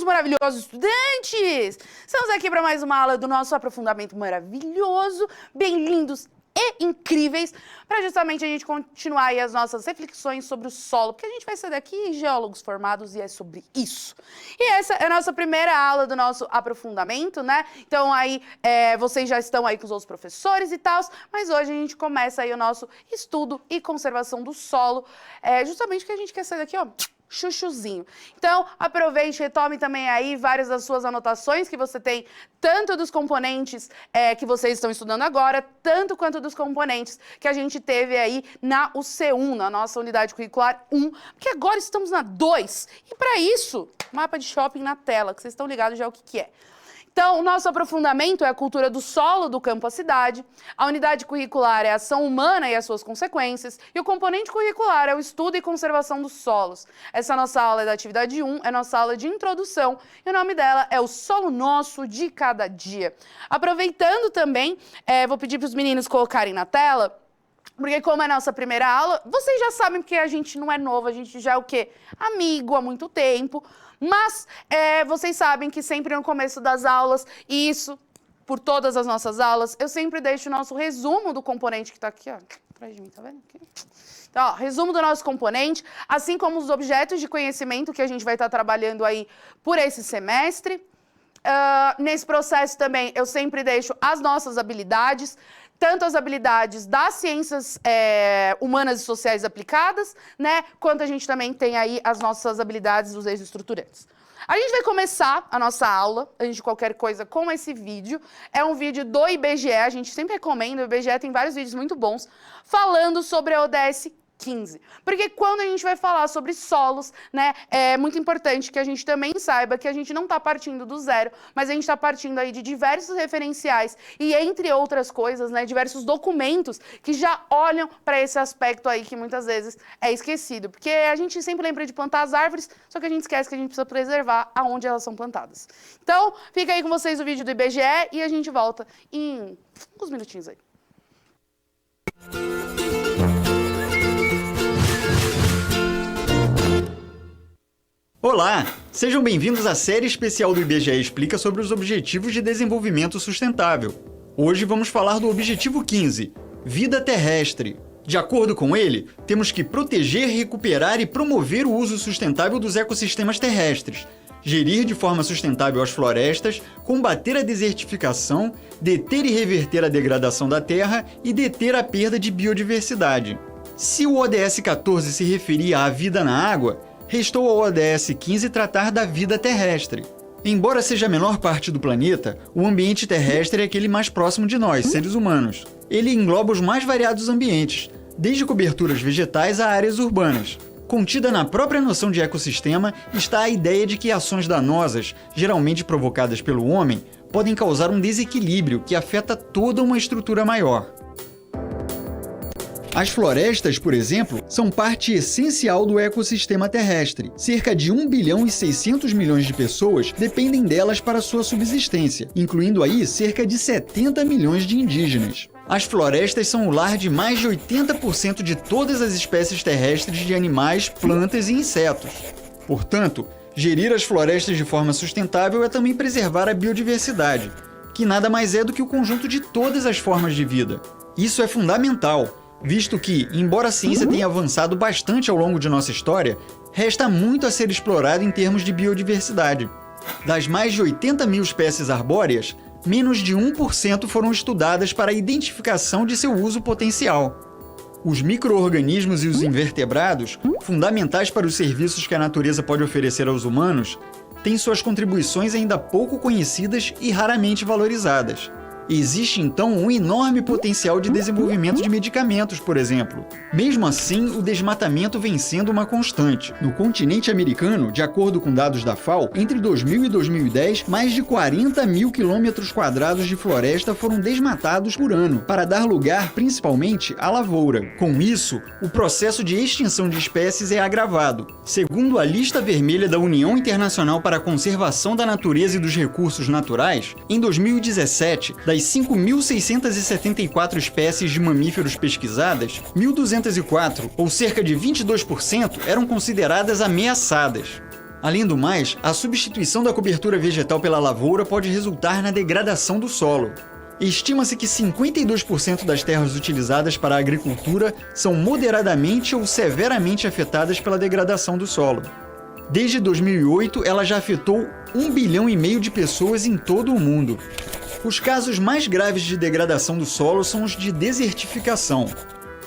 maravilhosos estudantes! Estamos aqui para mais uma aula do nosso aprofundamento maravilhoso, bem lindos e incríveis, para justamente a gente continuar aí as nossas reflexões sobre o solo, porque a gente vai sair daqui geólogos formados e é sobre isso. E essa é a nossa primeira aula do nosso aprofundamento, né? Então aí vocês já estão aí com os outros professores e tal, mas hoje a gente começa aí o nosso estudo e conservação do solo, justamente porque a gente quer sair daqui, ó, chuchuzinho. Então, aproveite, retome também aí várias das suas anotações que você tem, tanto dos componentes que vocês estão estudando agora, tanto quanto dos componentes que a gente teve aí na UC1, na nossa unidade curricular 1, porque agora estamos na 2. E para isso, mapa de shopping na tela, que vocês estão ligados já o que é. Então, o nosso aprofundamento é a cultura do solo do campo à cidade, a unidade curricular é a ação humana e as suas consequências, e o componente curricular é o estudo e conservação dos solos. Essa nossa aula é da atividade 1, é nossa aula de introdução, e o nome dela é o Solo Nosso de Cada Dia. Aproveitando também, vou pedir para os meninos colocarem na tela, porque como é a nossa primeira aula, vocês já sabem que a gente não é novo, a gente já é o quê? Amigo há muito tempo. Mas vocês sabem que sempre no começo das aulas, e isso por todas as nossas aulas, eu sempre deixo o nosso resumo do componente que está aqui, ó, atrás de mim, tá vendo? Aqui. Então, ó, resumo do nosso componente, assim como os objetos de conhecimento que a gente vai estar trabalhando aí por esse semestre. Nesse processo também, eu sempre deixo as nossas habilidades, tanto as habilidades das ciências humanas e sociais aplicadas, né, quanto a gente também tem aí as nossas habilidades dos eixos estruturantes. A gente vai começar a nossa aula, antes de qualquer coisa, com esse vídeo. É um vídeo do IBGE, a gente sempre recomenda, o IBGE tem vários vídeos muito bons, falando sobre a ODS 15. Porque quando a gente vai falar sobre solos, né, é muito importante que a gente também saiba que a gente não está partindo do zero, mas a gente está partindo aí de diversos referenciais e, entre outras coisas, né, diversos documentos que já olham para esse aspecto aí que muitas vezes é esquecido. Porque a gente sempre lembra de plantar as árvores, só que a gente esquece que a gente precisa preservar aonde elas são plantadas. Então, fica aí com vocês o vídeo do IBGE e a gente volta em uns minutinhos aí. Olá! Sejam bem-vindos à série especial do IBGE Explica sobre os Objetivos de Desenvolvimento Sustentável. Hoje vamos falar do Objetivo 15, Vida Terrestre. De acordo com ele, temos que proteger, recuperar e promover o uso sustentável dos ecossistemas terrestres, gerir de forma sustentável as florestas, combater a desertificação, deter e reverter a degradação da terra e deter a perda de biodiversidade. Se o ODS 14 se referia à vida na água, restou ao ODS 15 tratar da vida terrestre. Embora seja a menor parte do planeta, o ambiente terrestre é aquele mais próximo de nós, seres humanos. Ele engloba os mais variados ambientes, desde coberturas vegetais a áreas urbanas. Contida na própria noção de ecossistema está a ideia de que ações danosas, geralmente provocadas pelo homem, podem causar um desequilíbrio que afeta toda uma estrutura maior. As florestas, por exemplo, são parte essencial do ecossistema terrestre. Cerca de 1 bilhão e 600 milhões de pessoas dependem delas para sua subsistência, incluindo aí cerca de 70 milhões de indígenas. As florestas são o lar de mais de 80% de todas as espécies terrestres de animais, plantas e insetos. Portanto, gerir as florestas de forma sustentável é também preservar a biodiversidade, que nada mais é do que o conjunto de todas as formas de vida. Isso é fundamental, visto que, embora a ciência tenha avançado bastante ao longo de nossa história, resta muito a ser explorado em termos de biodiversidade. Das mais de 80 mil espécies arbóreas, menos de 1% foram estudadas para a identificação de seu uso potencial. Os micro-organismos e os invertebrados, fundamentais para os serviços que a natureza pode oferecer aos humanos, têm suas contribuições ainda pouco conhecidas e raramente valorizadas. Existe, então, um enorme potencial de desenvolvimento de medicamentos, por exemplo. Mesmo assim, o desmatamento vem sendo uma constante. No continente americano, de acordo com dados da FAO, entre 2000 e 2010, mais de 40 mil quilômetros quadrados de floresta foram desmatados por ano, para dar lugar, principalmente, à lavoura. Com isso, o processo de extinção de espécies é agravado. Segundo a Lista Vermelha da União Internacional para a Conservação da Natureza e dos Recursos Naturais, em 2017, das 5.674 espécies de mamíferos pesquisadas, 1.204, ou cerca de 22%, eram consideradas ameaçadas. Além do mais, a substituição da cobertura vegetal pela lavoura pode resultar na degradação do solo. Estima-se que 52% das terras utilizadas para a agricultura são moderadamente ou severamente afetadas pela degradação do solo. Desde 2008, ela já afetou 1,5 bilhão de pessoas em todo o mundo. Os casos mais graves de degradação do solo são os de desertificação.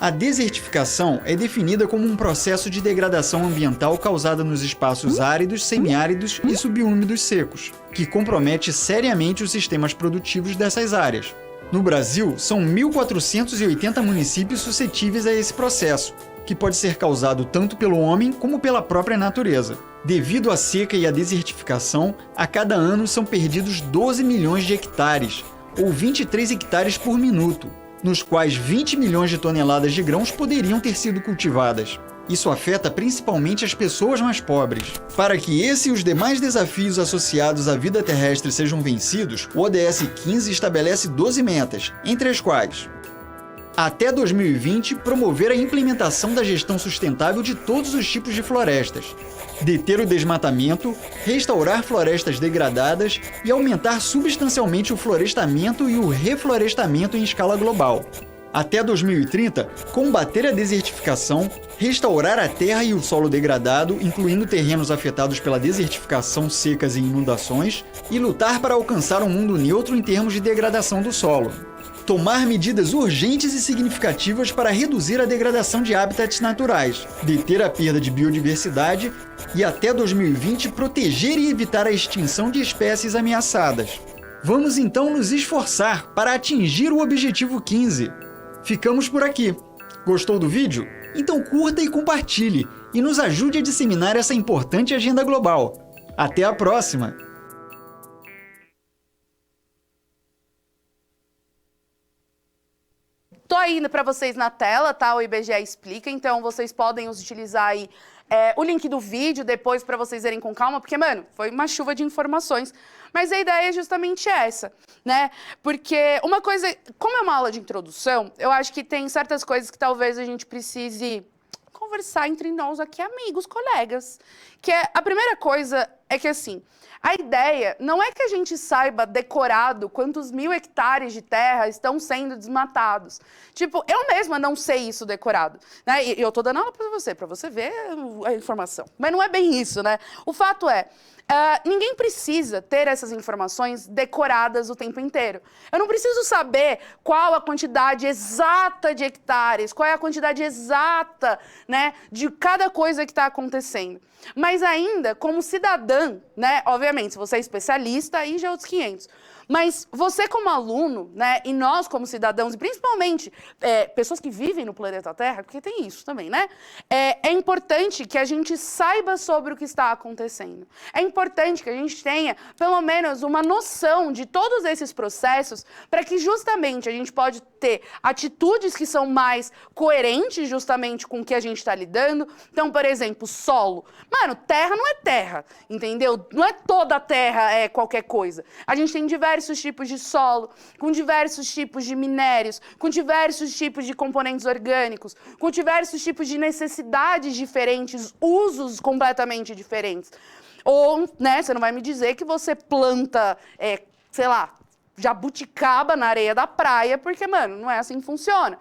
A desertificação é definida como um processo de degradação ambiental causada nos espaços áridos, semiáridos e subúmidos secos, que compromete seriamente os sistemas produtivos dessas áreas. No Brasil, são 1.480 municípios suscetíveis a esse processo, que pode ser causado tanto pelo homem como pela própria natureza. Devido à seca e à desertificação, a cada ano são perdidos 12 milhões de hectares, ou 23 hectares por minuto, nos quais 20 milhões de toneladas de grãos poderiam ter sido cultivadas. Isso afeta principalmente as pessoas mais pobres. Para que esse e os demais desafios associados à vida terrestre sejam vencidos, o ODS 15 estabelece 12 metas, entre as quais: até 2020, promover a implementação da gestão sustentável de todos os tipos de florestas, deter o desmatamento, restaurar florestas degradadas e aumentar substancialmente o florestamento e o reflorestamento em escala global. Até 2030, combater a desertificação, restaurar a terra e o solo degradado, incluindo terrenos afetados pela desertificação, secas e inundações, e lutar para alcançar um mundo neutro em termos de degradação do solo. Tomar medidas urgentes e significativas para reduzir a degradação de habitats naturais, deter a perda de biodiversidade e, até 2020, proteger e evitar a extinção de espécies ameaçadas. Vamos então nos esforçar para atingir o objetivo 15. Ficamos por aqui. Gostou do vídeo? Então curta e compartilhe e nos ajude a disseminar essa importante agenda global. Até a próxima! Tô indo para vocês na tela, tá? O IBGE explica, então vocês podem utilizar aí o link do vídeo depois para vocês verem com calma, porque, mano, foi uma chuva de informações. Mas a ideia é justamente essa, né? Porque uma coisa, como é uma aula de introdução, eu acho que tem certas coisas que talvez a gente precise conversar entre nós aqui, amigos, colegas. Que é, a primeira coisa é que, assim, a ideia não é que a gente saiba decorado quantos 1.000 hectares de terra estão sendo desmatados. Tipo, eu mesma não sei isso decorado, né? E eu tô dando aula pra você ver a informação. Mas não é bem isso, né? O fato é, ninguém precisa ter essas informações decoradas o tempo inteiro. Eu não preciso saber qual a quantidade exata de hectares, qual é a quantidade exata, né, de cada coisa que está acontecendo. Mas ainda, como cidadã, né, obviamente, se você é especialista, aí já é outros 500. Mas você como aluno, né, e nós como cidadãos, e principalmente pessoas que vivem no planeta Terra, porque tem isso também, né? É importante que a gente saiba sobre o que está acontecendo. É importante que a gente tenha, pelo menos, uma noção de todos esses processos para que justamente a gente pode ter atitudes que são mais coerentes justamente com o que a gente está lidando. Então, por exemplo, solo. Mano, terra não é terra, entendeu? Não é toda a terra é qualquer coisa. A gente tem diversos tipos de solo, com diversos tipos de minérios, com diversos tipos de componentes orgânicos, com diversos tipos de necessidades diferentes, usos completamente diferentes. Ou, né, você não vai me dizer que você planta, sei lá, jabuticaba na areia da praia, porque, mano, não é assim que funciona.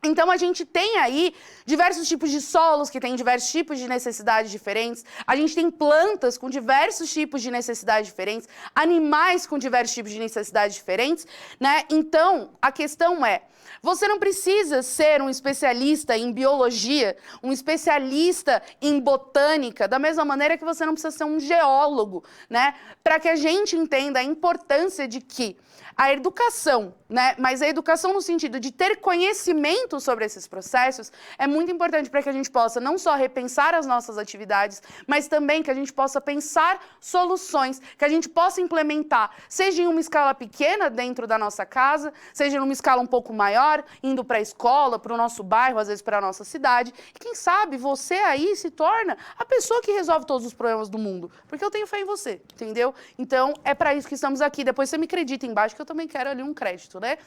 Então, a gente tem aí diversos tipos de solos que têm diversos tipos de necessidades diferentes. A gente tem plantas com diversos tipos de necessidades diferentes, animais com diversos tipos de necessidades diferentes, né? Então, a questão é, você não precisa ser um especialista em biologia, um especialista em botânica, da mesma maneira que você não precisa ser um geólogo, né? Para que a gente entenda a importância de que a educação, né, mas a educação no sentido de ter conhecimento sobre esses processos é muito importante para que a gente possa não só repensar as nossas atividades, mas também que a gente possa pensar soluções, que a gente possa implementar, seja em uma escala pequena dentro da nossa casa, seja em uma escala um pouco maior, indo para a escola, para o nosso bairro, às vezes para a nossa cidade. E quem sabe você aí se torna a pessoa que resolve todos os problemas do mundo, porque eu tenho fé em você, entendeu? Então, é para isso que estamos aqui. Depois você me acredita embaixo que eu também quero ali um crédito, né?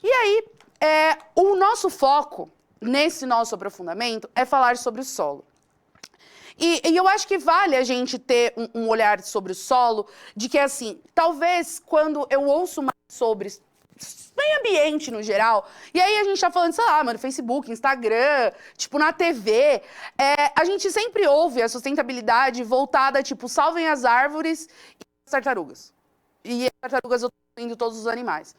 E aí, o nosso foco nesse nosso aprofundamento é falar sobre o solo. E eu acho que vale a gente ter um olhar sobre o solo, de que, assim, talvez quando eu ouço mais sobre meio ambiente no geral, e aí a gente tá falando, sei lá, mano, Facebook, Instagram, tipo, na TV, a gente sempre ouve a sustentabilidade voltada, tipo, salvem as árvores e as tartarugas. E as tartarugas eu tô indo todos os animais.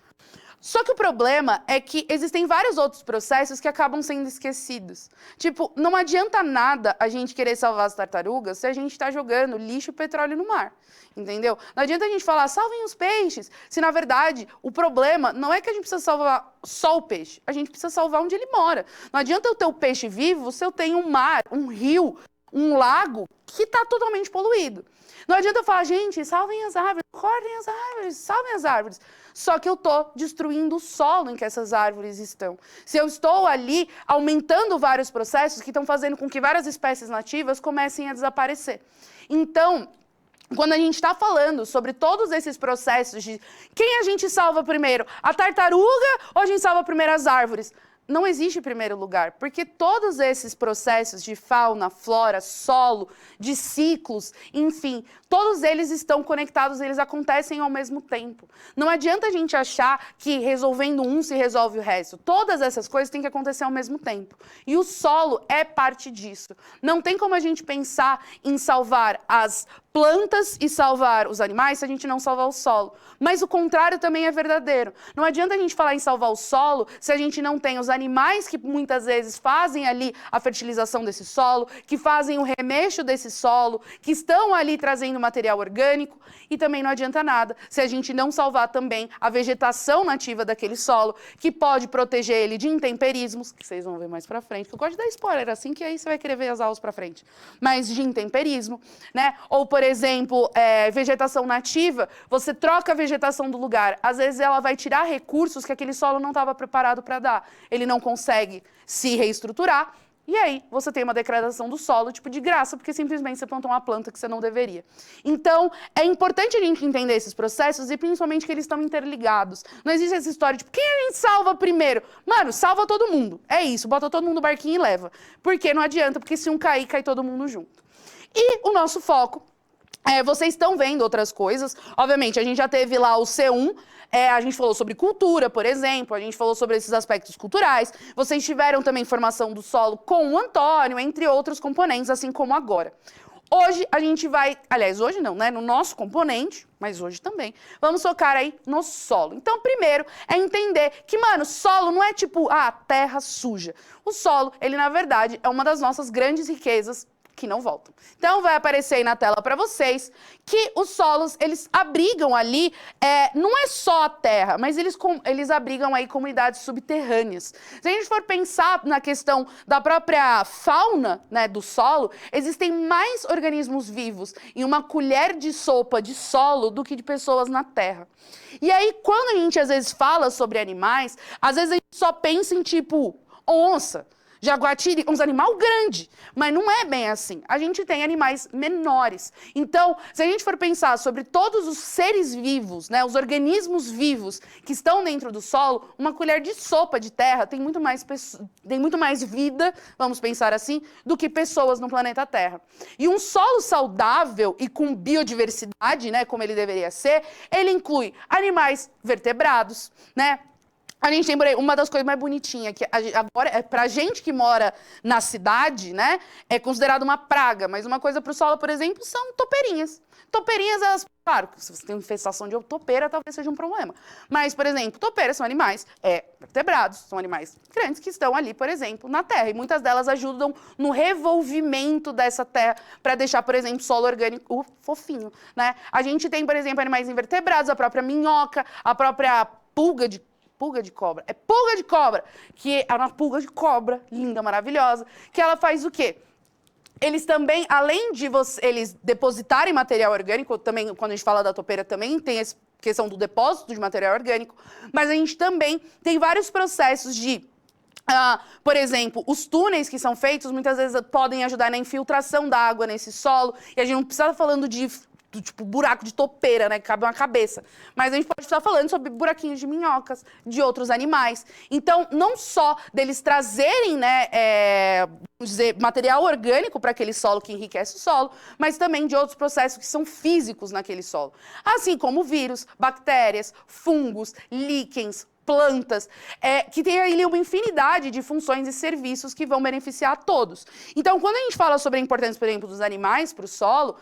Só que o problema é que existem vários outros processos que acabam sendo esquecidos. Tipo, não adianta nada a gente querer salvar as tartarugas se a gente está jogando lixo e petróleo no mar, entendeu? Não adianta a gente falar, salvem os peixes, se na verdade o problema não é que a gente precisa salvar só o peixe, a gente precisa salvar onde ele mora. Não adianta eu ter o peixe vivo se eu tenho um mar, um rio, um lago que está totalmente poluído. Não adianta eu falar, gente, salvem as árvores, cortem as árvores, salvem as árvores. Só que eu estou destruindo o solo em que essas árvores estão. Se eu estou ali aumentando vários processos que estão fazendo com que várias espécies nativas comecem a desaparecer. Então, quando a gente está falando sobre todos esses processos de quem a gente salva primeiro, a tartaruga ou a gente salva primeiro as árvores? Não existe primeiro lugar, porque todos esses processos de fauna, flora, solo, de ciclos, enfim, todos eles estão conectados, eles acontecem ao mesmo tempo. Não adianta a gente achar que resolvendo um se resolve o resto. Todas essas coisas têm que acontecer ao mesmo tempo. E o solo é parte disso. Não tem como a gente pensar em salvar as plantas e salvar os animais se a gente não salvar o solo. Mas o contrário também é verdadeiro. Não adianta a gente falar em salvar o solo se a gente não tem os animais que muitas vezes fazem ali a fertilização desse solo, que fazem o remexo desse solo, que estão ali trazendo material orgânico. E também não adianta nada se a gente não salvar também a vegetação nativa daquele solo, que pode proteger ele de intemperismos, que vocês vão ver mais pra frente, que eu gosto de dar spoiler, assim que aí você vai querer ver as aulas pra frente. Mas de intemperismo, né? Ou, por exemplo, vegetação nativa, você troca a vegetação do lugar. Às vezes ela vai tirar recursos que aquele solo não estava preparado para dar. Ele não consegue se reestruturar. E aí você tem uma degradação do solo, tipo, de graça, porque simplesmente você plantou uma planta que você não deveria. Então, é importante a gente entender esses processos e principalmente que eles estão interligados. Não existe essa história, tipo, quem a gente salva primeiro? Mano, salva todo mundo. É isso, bota todo mundo no barquinho e leva. Porque não adianta, porque se um cair, cai todo mundo junto. E o nosso foco, vocês estão vendo outras coisas. Obviamente, a gente já teve lá o C1, a gente falou sobre cultura, por exemplo, a gente falou sobre esses aspectos culturais. Vocês tiveram também formação do solo com o Antônio, entre outros componentes, assim como agora. Hoje a gente vai, aliás, hoje não, né, no nosso componente, mas hoje também, vamos focar aí no solo. Então, primeiro, é entender que, mano, solo não é tipo, terra suja. O solo, ele, na verdade, é uma das nossas grandes riquezas que não voltam. Então, vai aparecer aí na tela para vocês que os solos, eles abrigam ali, não é só a terra, mas eles abrigam aí comunidades subterrâneas. Se a gente for pensar na questão da própria fauna, né, do solo, existem mais organismos vivos em uma colher de sopa de solo do que de pessoas na terra. E aí, quando a gente às vezes fala sobre animais, às vezes a gente só pensa em tipo onça, jaguatiri, uns animais grandes, mas não é bem assim. A gente tem animais menores. Então, se a gente for pensar sobre todos os seres vivos, né, os organismos vivos que estão dentro do solo, uma colher de sopa de terra tem muito mais vida, vamos pensar assim, do que pessoas no planeta Terra. E um solo saudável e com biodiversidade, né, como ele deveria ser, ele inclui animais vertebrados, né? A gente tem uma das coisas mais bonitinhas, que agora, pra gente que mora na cidade, né, é considerado uma praga, mas uma coisa pro solo, por exemplo, são topeirinhas. Topeirinhas, elas, claro, se você tem infestação de topeira, talvez seja um problema. Mas, por exemplo, topeiras são animais vertebrados, são animais grandes que estão ali, por exemplo, na terra. E muitas delas ajudam no revolvimento dessa terra para deixar, por exemplo, solo orgânico fofinho, né? A gente tem, por exemplo, animais invertebrados, a própria minhoca, a própria pulga de cobra. É pulga de cobra, que é uma pulga de cobra, linda, maravilhosa, que ela faz o quê? Eles também, além de eles depositarem material orgânico, também, quando a gente fala da topeira, também tem essa questão do depósito de material orgânico, mas a gente também tem vários processos de, por exemplo, os túneis que são feitos, muitas vezes podem ajudar na infiltração da água nesse solo, e a gente não precisa estar falando de tipo buraco de topeira, né, que cabe uma cabeça. Mas a gente pode estar falando sobre buraquinhos de minhocas, de outros animais. Então, não só deles trazerem, né, vamos dizer, material orgânico para aquele solo que enriquece o solo, mas também de outros processos que são físicos naquele solo. Assim como vírus, bactérias, fungos, líquens, plantas, que tem ali uma infinidade de funções e serviços que vão beneficiar a todos. Então, quando a gente fala sobre a importância, por exemplo, dos animais para o solo,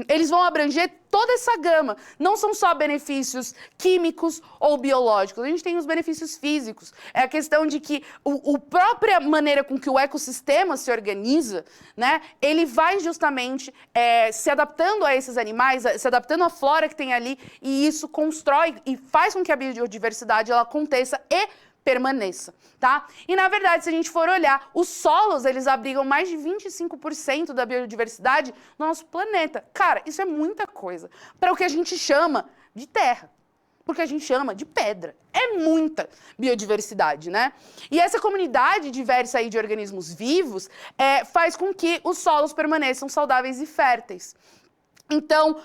eles vão abranger toda essa gama. Não são só benefícios químicos ou biológicos, a gente tem os benefícios físicos. É a questão de que a própria maneira com que o ecossistema se organiza, né, ele vai justamente se adaptando a esses animais, se adaptando à flora que tem ali, e isso constrói e faz com que a biodiversidade ela aconteça e permaneça, tá? E, na verdade, se a gente for olhar, os solos, eles abrigam mais de 25% da biodiversidade no nosso planeta. Cara, isso é muita coisa para o que a gente chama de terra, porque a gente chama de pedra. É muita biodiversidade, né? E essa comunidade diversa aí de organismos vivos faz com que os solos permaneçam saudáveis e férteis. Então,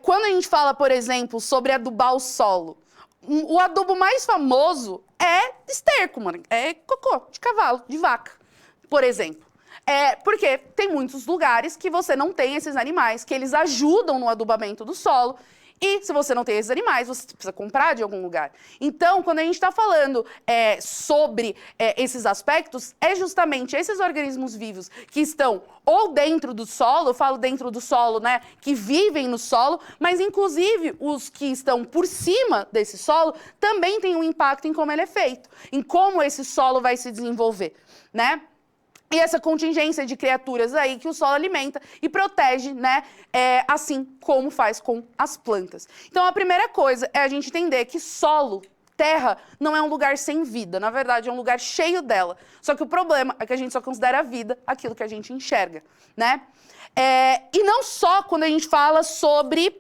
quando a gente fala, por exemplo, sobre adubar o solo, o adubo mais famoso é esterco, mano. É cocô de cavalo, de vaca, por exemplo. Porque tem muitos lugares que você não tem esses animais, que eles ajudam no adubamento do solo. E se você não tem esses animais, você precisa comprar de algum lugar. Então, quando a gente está falando sobre esses aspectos, é justamente esses organismos vivos que estão ou dentro do solo, eu falo dentro do solo, né, que vivem no solo, mas inclusive os que estão por cima desse solo também têm um impacto em como ele é feito, em como esse solo vai se desenvolver, né? E essa contingência de criaturas aí que o solo alimenta e protege, né? Assim como faz com as plantas. Então, a primeira coisa é a gente entender que solo, terra, não é um lugar sem vida. Na verdade, é um lugar cheio dela. Só que o problema é que a gente só considera vida aquilo que a gente enxerga, né? E não só quando a gente fala sobre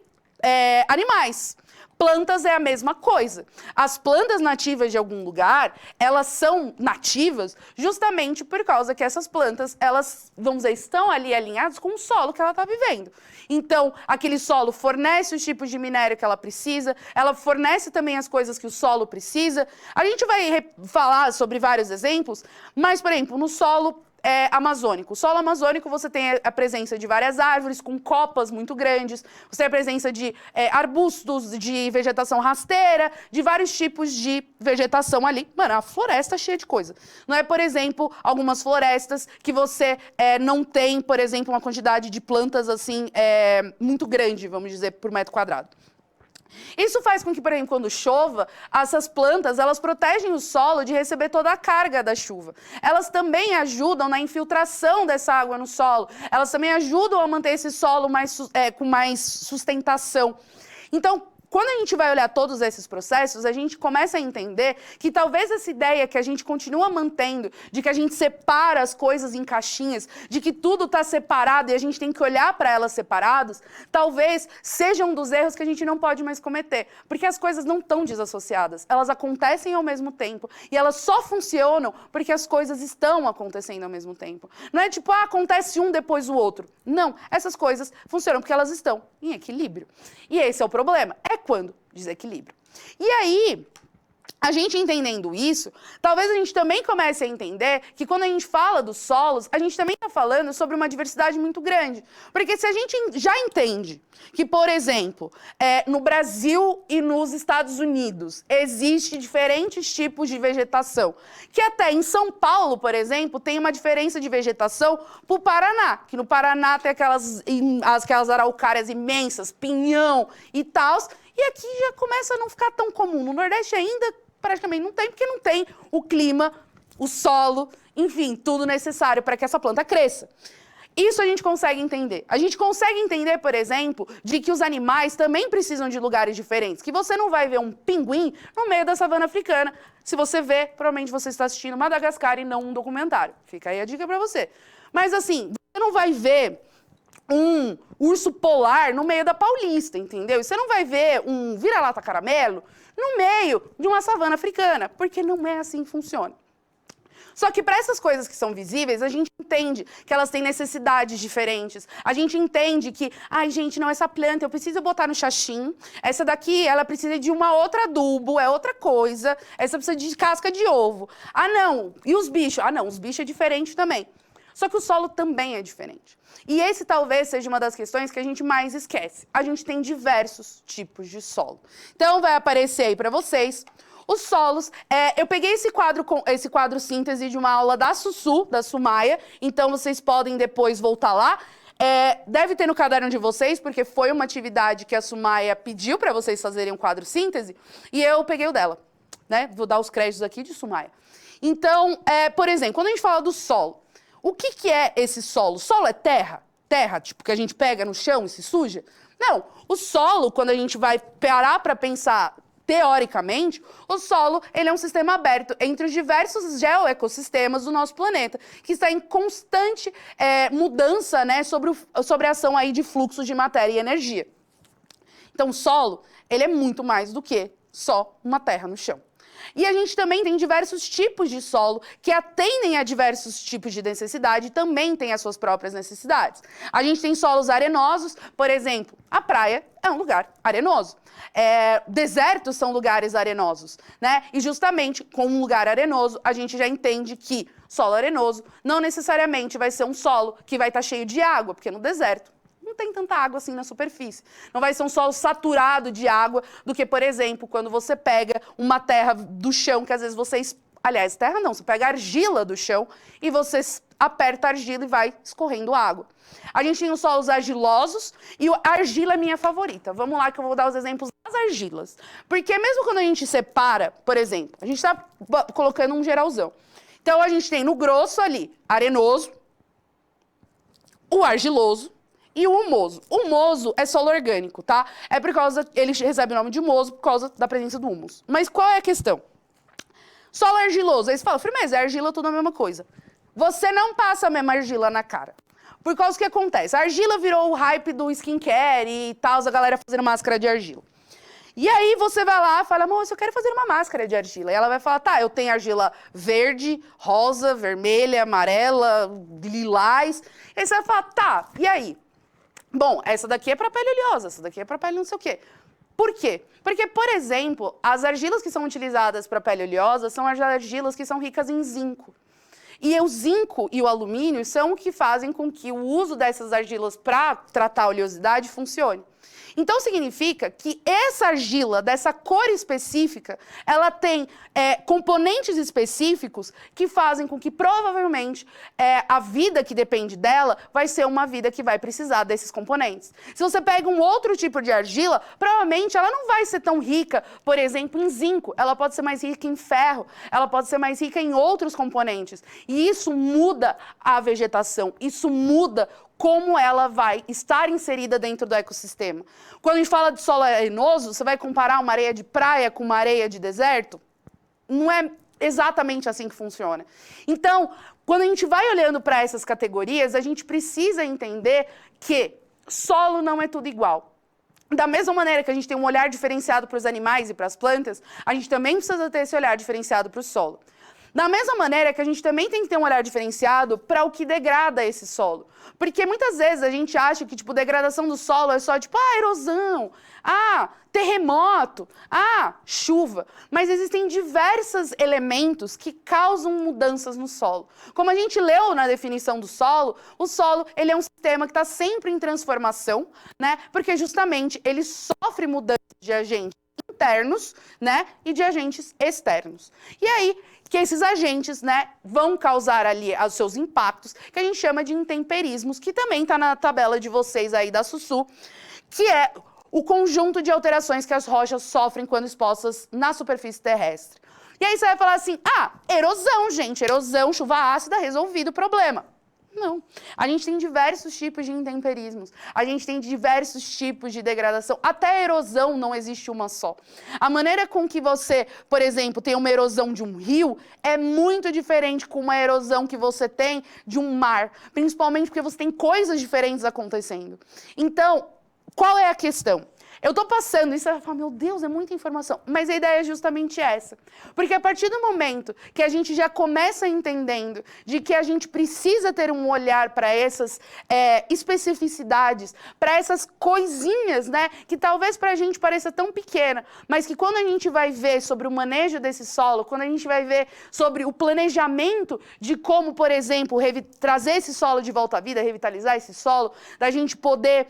animais. Plantas é a mesma coisa. As plantas nativas de algum lugar, elas são nativas justamente por causa que essas plantas, elas, vamos dizer, estão ali alinhadas com o solo que ela está vivendo. Então, aquele solo fornece os tipos de minério que ela precisa, ela fornece também as coisas que o solo precisa. A gente vai falar sobre vários exemplos, mas, por exemplo, no solo amazônico. O solo amazônico você tem a presença de várias árvores com copas muito grandes, você tem a presença de arbustos, de vegetação rasteira, de vários tipos de vegetação ali. Mano, é uma floresta cheia de coisa. Não é, por exemplo, algumas florestas que você não tem, por exemplo, uma quantidade de plantas assim muito grande, vamos dizer, por metro quadrado. Isso faz com que, por exemplo, quando chova, essas plantas, elas protegem o solo de receber toda a carga da chuva. Elas também ajudam na infiltração dessa água no solo. Elas também ajudam a manter esse solo com mais sustentação. Então, quando a gente vai olhar todos esses processos, a gente começa a entender que talvez essa ideia que a gente continua mantendo, de que a gente separa as coisas em caixinhas, de que tudo está separado e a gente tem que olhar para elas separadas, talvez seja um dos erros que a gente não pode mais cometer. Porque as coisas não estão desassociadas, elas acontecem ao mesmo tempo e elas só funcionam porque as coisas estão acontecendo ao mesmo tempo. Não é tipo, acontece um depois o outro. Não, essas coisas funcionam porque elas estão em equilíbrio. E esse é o problema. Quando desequilíbrio. E aí, a gente entendendo isso, talvez a gente também comece a entender que quando a gente fala dos solos, a gente também está falando sobre uma diversidade muito grande. Porque se a gente já entende que, por exemplo, no Brasil e nos Estados Unidos existem diferentes tipos de vegetação, que até em São Paulo, por exemplo, tem uma diferença de vegetação para o Paraná, que no Paraná tem aquelas araucárias imensas, pinhão e tal, e aqui já começa a não ficar tão comum. No Nordeste ainda praticamente não tem, porque não tem o clima, o solo, enfim, tudo necessário para que essa planta cresça. Isso a gente consegue entender. A gente consegue entender, por exemplo, de que os animais também precisam de lugares diferentes. Que você não vai ver um pinguim no meio da savana africana. Se você vê, provavelmente você está assistindo Madagascar e não um documentário. Fica aí a dica para você. Mas assim, você não vai ver um urso polar no meio da Paulista, entendeu? E você não vai ver um vira-lata caramelo no meio de uma savana africana, porque não é assim que funciona. Só que para essas coisas que são visíveis, a gente entende que elas têm necessidades diferentes. A gente entende que, ai, gente, não, essa planta eu preciso botar no xaxim. Essa daqui, ela precisa de uma outra adubo, é outra coisa. Essa precisa de casca de ovo. Ah, não. E os bichos? Ah, não, os bichos é diferente também. Só que o solo também é diferente. E esse talvez seja uma das questões que a gente mais esquece. A gente tem diversos tipos de solo. Então, vai aparecer aí para vocês os solos. Eu peguei esse quadro síntese de uma aula da Sussu, da Sumaia, então vocês podem depois voltar lá. Deve ter no caderno de vocês, porque foi uma atividade que a Sumaia pediu para vocês fazerem um quadro síntese, e eu peguei o dela, né? Vou dar os créditos aqui de Sumaia. Então, por exemplo, quando a gente fala do solo, o que é esse solo? Solo é terra? Terra, tipo, que a gente pega no chão e se suja? Não, o solo, quando a gente vai parar para pensar teoricamente, o solo ele é um sistema aberto entre os diversos geoecossistemas do nosso planeta, que está em constante mudança, né, sobre a ação aí de fluxos de matéria e energia. Então, o solo ele é muito mais do que só uma terra no chão. E a gente também tem diversos tipos de solo que atendem a diversos tipos de necessidade e também têm as suas próprias necessidades. A gente tem solos arenosos, por exemplo, a praia é um lugar arenoso. Desertos são lugares arenosos, né? E justamente com um lugar arenoso, a gente já entende que solo arenoso não necessariamente vai ser um solo que vai estar cheio de água, porque no deserto não tem tanta água assim na superfície. Não vai ser um solo saturado de água do que, por exemplo, quando você pega uma terra do chão, que às vezes vocês... Aliás, terra não, você pega argila do chão e você aperta a argila e vai escorrendo água. A gente tem os solos argilosos e a argila é minha favorita. Vamos lá que eu vou dar os exemplos das argilas. Porque mesmo quando a gente separa, por exemplo, a gente está colocando um geralzão. Então, a gente tem no grosso ali, arenoso, o argiloso, e o humoso. O humoso é solo orgânico, tá? É por causa... Ele recebe o nome de humoso por causa da presença do humus. Mas qual é a questão? Solo argiloso. Aí você fala, firmeza, é argila tudo a mesma coisa. Você não passa a mesma argila na cara. Por causa que acontece? A argila virou o hype do skincare e tal, a galera fazendo máscara de argila. E aí você vai lá e fala, moça, eu quero fazer uma máscara de argila. E ela vai falar, tá, eu tenho argila verde, rosa, vermelha, amarela, lilás. E aí você vai falar, tá, e aí? Bom, essa daqui é para pele oleosa, essa daqui é para pele não sei o quê. Por quê? Porque, por exemplo, as argilas que são utilizadas para pele oleosa são as argilas que são ricas em zinco. E o zinco e o alumínio são o que fazem com que o uso dessas argilas para tratar a oleosidade funcione. Então, significa que essa argila, dessa cor específica, ela tem componentes específicos que fazem com que, provavelmente, a vida que depende dela vai ser uma vida que vai precisar desses componentes. Se você pega um outro tipo de argila, provavelmente ela não vai ser tão rica, por exemplo, em zinco. Ela pode ser mais rica em ferro, ela pode ser mais rica em outros componentes. E isso muda a vegetação, isso muda como ela vai estar inserida dentro do ecossistema. Quando a gente fala de solo arenoso, você vai comparar uma areia de praia com uma areia de deserto? Não é exatamente assim que funciona. Então, quando a gente vai olhando para essas categorias, a gente precisa entender que solo não é tudo igual. Da mesma maneira que a gente tem um olhar diferenciado para os animais e para as plantas, a gente também precisa ter esse olhar diferenciado para o solo. Da mesma maneira que a gente também tem que ter um olhar diferenciado para o que degrada esse solo. Porque muitas vezes a gente acha que, tipo, degradação do solo é só, tipo, erosão, terremoto, chuva. Mas existem diversos elementos que causam mudanças no solo. Como a gente leu na definição do solo, o solo, ele é um sistema que está sempre em transformação, né? Porque justamente ele sofre mudanças de agentes internos, né, e de agentes externos. E aí, que esses agentes, né, vão causar ali os seus impactos, que a gente chama de intemperismos, que também está na tabela de vocês aí da Sussu, que é o conjunto de alterações que as rochas sofrem quando expostas na superfície terrestre. E aí você vai falar assim, erosão, gente, erosão, chuva ácida, resolvido o problema. Não. A gente tem diversos tipos de intemperismos. A gente tem diversos tipos de degradação. Até a erosão não existe uma só. A maneira com que você, por exemplo, tem uma erosão de um rio é muito diferente com uma erosão que você tem de um mar. Principalmente porque você tem coisas diferentes acontecendo. Então, qual é a questão? Eu tô passando isso, você vai falar, meu Deus, é muita informação. Mas a ideia é justamente essa. Porque a partir do momento que a gente já começa entendendo de que a gente precisa ter um olhar para essas especificidades, para essas coisinhas, né, que talvez pra gente pareça tão pequena, mas que quando a gente vai ver sobre o manejo desse solo, quando a gente vai ver sobre o planejamento de como, por exemplo, trazer esse solo de volta à vida, revitalizar esse solo, da gente poder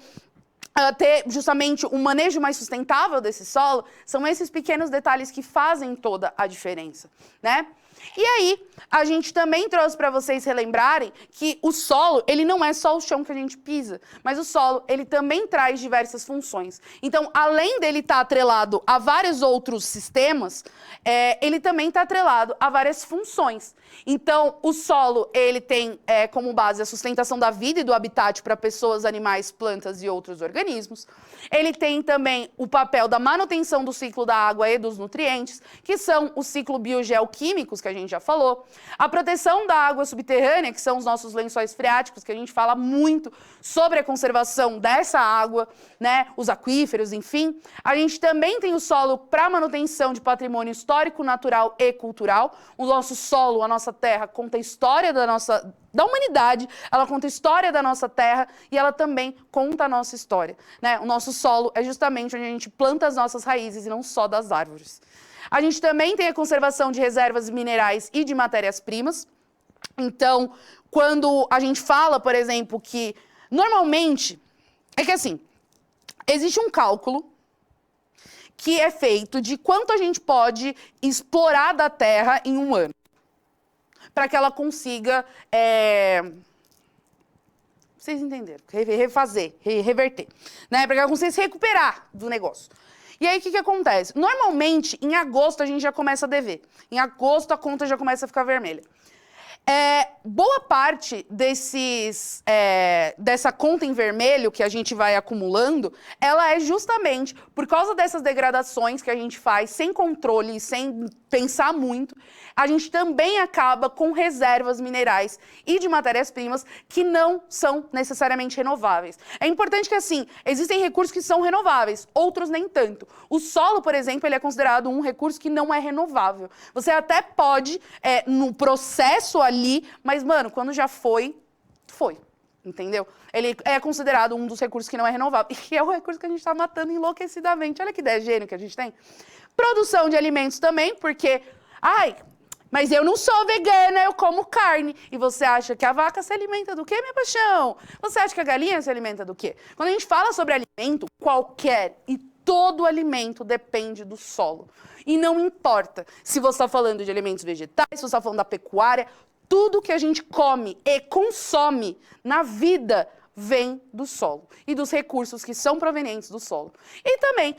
ter justamente um manejo mais sustentável desse solo, são esses pequenos detalhes que fazem toda a diferença, né? E aí, a gente também trouxe para vocês relembrarem que o solo, ele não é só o chão que a gente pisa, mas o solo, ele também traz diversas funções. Então, além dele estar atrelado a vários outros sistemas, ele também está atrelado a várias funções. Então, o solo, ele tem como base a sustentação da vida e do habitat para pessoas, animais, plantas e outros organismos. Ele tem também o papel da manutenção do ciclo da água e dos nutrientes, que são os ciclos biogeoquímicos, que a gente já falou. A proteção da água subterrânea, que são os nossos lençóis freáticos, que a gente fala muito sobre a conservação dessa água, né? Os aquíferos, enfim. A gente também tem o solo para manutenção de patrimônio histórico, natural e cultural. O nosso solo, a nossa terra, conta a história da humanidade, ela conta a história da nossa terra e ela também conta a nossa história, né? O nosso solo é justamente onde a gente planta as nossas raízes e não só das árvores. A gente também tem a conservação de reservas minerais e de matérias-primas. Então, quando a gente fala, por exemplo, que normalmente, é que assim, existe um cálculo que é feito de quanto a gente pode explorar da terra em um ano, para que ela consiga, vocês entenderam, refazer, reverter, né? Para que ela consiga se recuperar do negócio. E aí, o que acontece? Normalmente, em agosto, a gente já começa a dever. Em agosto, a conta já começa a ficar vermelha. Boa parte dessa conta em vermelho que a gente vai acumulando, ela é justamente por causa dessas degradações que a gente faz sem controle, sem pensar muito, a gente também acaba com reservas minerais e de matérias-primas que não são necessariamente renováveis. É importante que, assim, existem recursos que são renováveis, outros nem tanto. O solo, por exemplo, ele é considerado um recurso que não é renovável. Você até pode, no processo ali, mas, mano, quando já foi, entendeu? Ele é considerado um dos recursos que não é renovável. E é o recurso que a gente está matando enlouquecidamente. Olha que ideia gênio que a gente tem. Produção de alimentos também, porque... Ai, mas eu não sou vegana, eu como carne. E você acha que a vaca se alimenta do quê, minha paixão? Você acha que a galinha se alimenta do quê? Quando a gente fala sobre alimento, qualquer e todo alimento depende do solo. E não importa se você está falando de alimentos vegetais, se você está falando da pecuária, tudo que a gente come e consome na vida vem do solo e dos recursos que são provenientes do solo. E também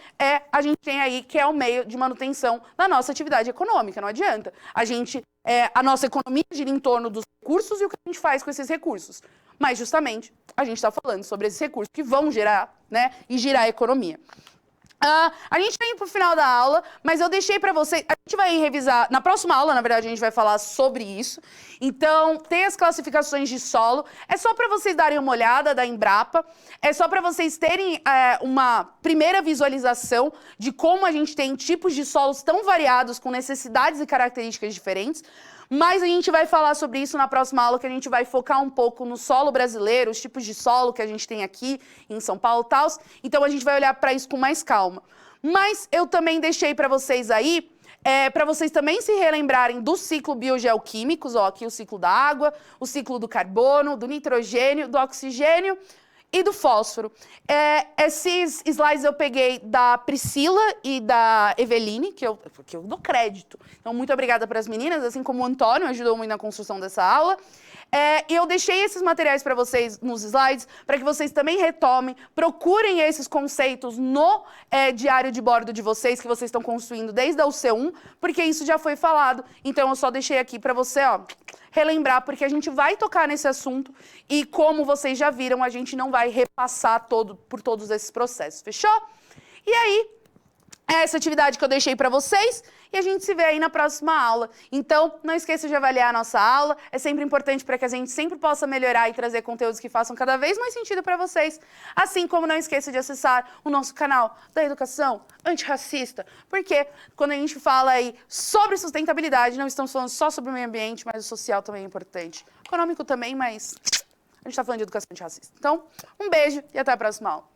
a gente tem aí que é o meio de manutenção da nossa atividade econômica, não adianta. A nossa economia gira em torno dos recursos e o que a gente faz com esses recursos. Mas justamente a gente está falando sobre esses recursos que vão gerar, né, e girar a economia. A gente está indo para o final da aula, mas eu deixei para vocês... A gente vai revisar... Na próxima aula, na verdade, a gente vai falar sobre isso. Então, tem as classificações de solo. É só para vocês darem uma olhada da Embrapa. É só para vocês terem uma primeira visualização de como a gente tem tipos de solos tão variados, com necessidades e características diferentes. Mas a gente vai falar sobre isso na próxima aula, que a gente vai focar um pouco no solo brasileiro, os tipos de solo que a gente tem aqui em São Paulo e tal. Então a gente vai olhar para isso com mais calma. Mas eu também deixei para vocês aí, para vocês também se relembrarem do ciclo biogeoquímicos, ó, aqui o ciclo da água, o ciclo do carbono, do nitrogênio, do oxigênio e do fósforo. Esses slides eu peguei da Priscila e da Eveline, que eu dou crédito. Então, muito obrigada para as meninas, assim como o Antônio ajudou muito na construção dessa aula. E eu deixei esses materiais para vocês nos slides, para que vocês também retomem, procurem esses conceitos no diário de bordo de vocês, que vocês estão construindo desde a UC1, porque isso já foi falado. Então, eu só deixei aqui para você, ó, relembrar, porque a gente vai tocar nesse assunto e, como vocês já viram, a gente não vai repassar por todos esses processos, fechou? E aí, essa atividade que eu deixei para vocês, e a gente se vê aí na próxima aula. Então, não esqueça de avaliar a nossa aula, é sempre importante para que a gente sempre possa melhorar e trazer conteúdos que façam cada vez mais sentido para vocês. Assim como não esqueça de acessar o nosso canal da Educação Antirracista, porque quando a gente fala aí sobre sustentabilidade, não estamos falando só sobre o meio ambiente, mas o social também é importante. Econômico também, mas a gente está falando de educação antirracista. Então, um beijo e até a próxima aula.